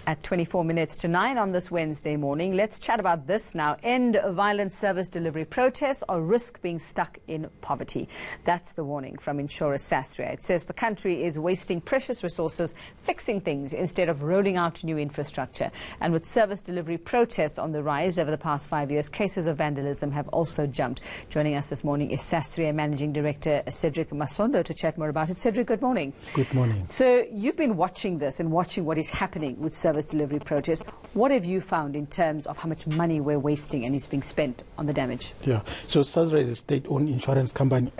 At 24 minutes to 9 on this Wednesday morning, let's chat about this now. End violent service delivery protests or risk being stuck in poverty. That's the warning from insurer Sasria. It says the country is wasting precious resources fixing things instead of rolling out new infrastructure. And with service delivery protests on the rise over the past 5 years, cases of vandalism have also jumped. Joining us this morning is Sasria Managing Director Cedric Masondo to chat more about it. Cedric, good morning. Good morning. So you've been watching this and watching what is happening with service delivery protests. What have you found in terms of how much money we're wasting and is being spent on the damage? Yeah, so Sasria is a state-owned insurance company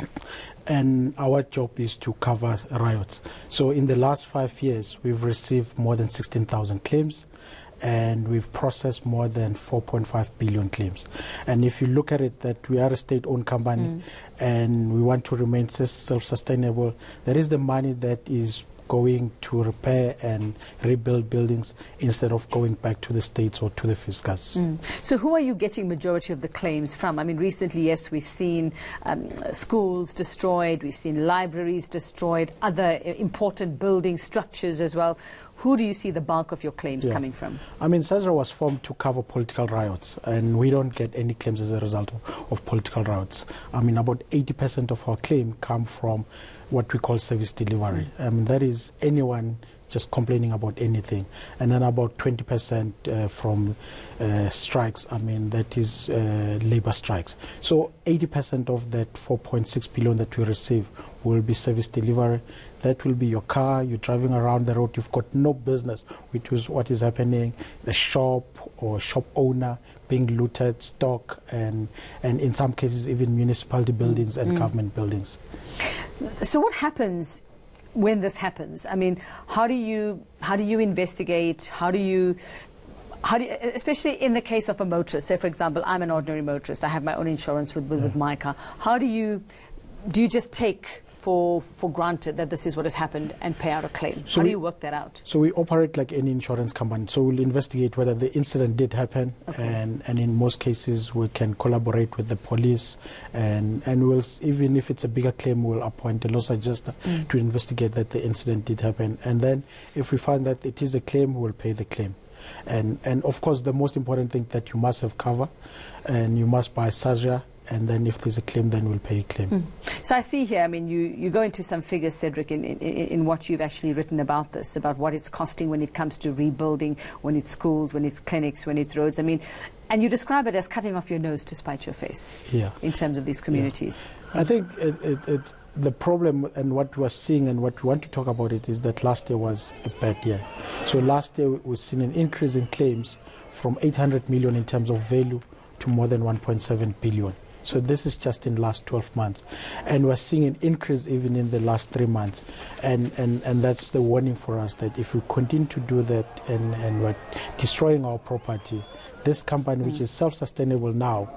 and our job is to cover riots. So in the last 5 years, we've received more than 16,000 claims and we've processed more than 4.5 billion claims. And if you look at it, that we are a state-owned company and we want to remain self-sustainable, there is the money that is going to repair and rebuild buildings instead of going back to the states or to the fiscals. So who are you getting majority of the claims from? I mean, recently, yes, we've seen schools destroyed, we've seen libraries destroyed, other important building structures as well. Who do you see the bulk of your claims coming from? I mean, Sasria was formed to cover political riots, and we don't get any claims as a result of political riots. I mean, about 80% of our claim come from what we call service delivery. That is anyone just complaining about anything. And then about 20% from strikes, that is labor strikes. So 80% of that 4.6 billion that we receive will be service delivery. That will be your car, you're driving around the road, you've got no business, which is what is happening, the shop or shop owner being looted, stock, and in some cases even municipality buildings and government buildings. So what happens when this happens? I mean, how do you investigate? How do you, especially in the case of a motorist, say for example, I'm an ordinary motorist, I have my own insurance with my car. How do you just take for granted that this is what has happened and pay out a claim? So how do you work that out? So we operate like any insurance company. So we'll investigate whether the incident did happen, and in most cases we can collaborate with the police, and we'll, even if it's a bigger claim, we'll appoint a loss adjuster to investigate that the incident did happen. And then if we find that it is a claim, we'll pay the claim. And of course the most important thing that you must have cover, and you must buy Sasria. And then if there's a claim, then we'll pay a claim. So I see here, I mean, you go into some figures, Cedric, in what you've actually written about this, about what it's costing when it comes to rebuilding, when it's schools, when it's clinics, when it's roads. I mean, and you describe it as cutting off your nose to spite your face in terms of these communities. I think the problem and what we're seeing and what we want to talk about it is that last year was a bad year. So last year we've seen an increase in claims from 800 million in terms of value to more than 1.7 billion. So this is just in the last 12 months. And we're seeing an increase even in the last 3 months. And that's the warning for us that if we continue to do that and we're destroying our property, this company, which is self-sustainable now,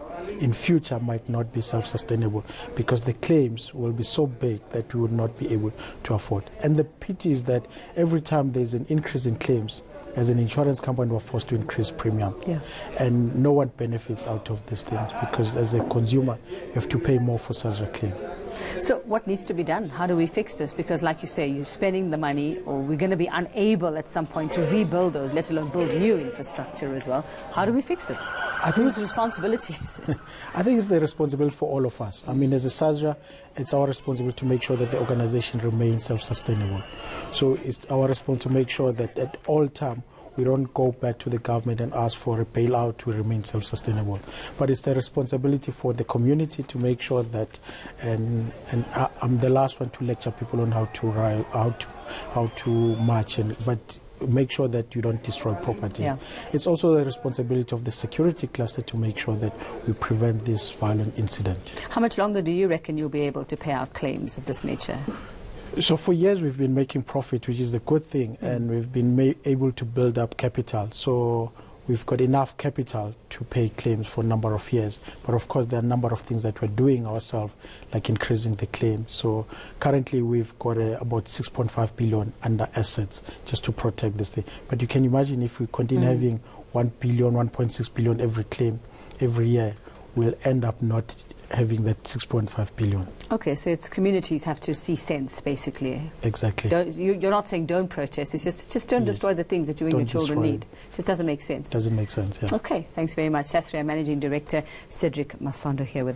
in future might not be self-sustainable because the claims will be so big that we will not be able to afford. And the pity is that every time there's an increase in claims, as an insurance company, we're forced to increase premium. And no one benefits out of these things because as a consumer, you have to pay more for such a claim. So what needs to be done? How do we fix this? Because like you say, you're spending the money, or we're going to be unable at some point to rebuild those, let alone build new infrastructure as well. How do we fix this? Whose responsibility is it? I think it's the responsibility for all of us. I mean, as a Sasria, it's our responsibility to make sure that the organization remains self-sustainable. So it's our responsibility to make sure that at all time we don't go back to the government and ask for a bailout to remain self-sustainable. But it's the responsibility for the community to make sure that, and I'm the last one to lecture people on how to march, but make sure that you don't destroy property. It's also the responsibility of the security cluster to make sure that we prevent this violent incident. How much longer do you reckon you'll be able to pay out claims of this nature? So for years we've been making profit, which is a good thing, and we've been able to build up capital. So we've got enough capital to pay claims for a number of years. But of course there are a number of things that we're doing ourselves, like increasing the claim. So currently we've got about 6.5 billion under assets just to protect this thing. But you can imagine if we continue having 1 billion, 1.6 billion every claim every year, we'll end up not having that 6.5 billion. Okay, so it's communities have to see sense, basically. Exactly. You're not saying don't protest, it's just don't destroy the things that you and your children need. It just doesn't make sense. Doesn't make sense, yeah. Okay, thanks very much. Sasria Managing Director Cedric Masondo here with us.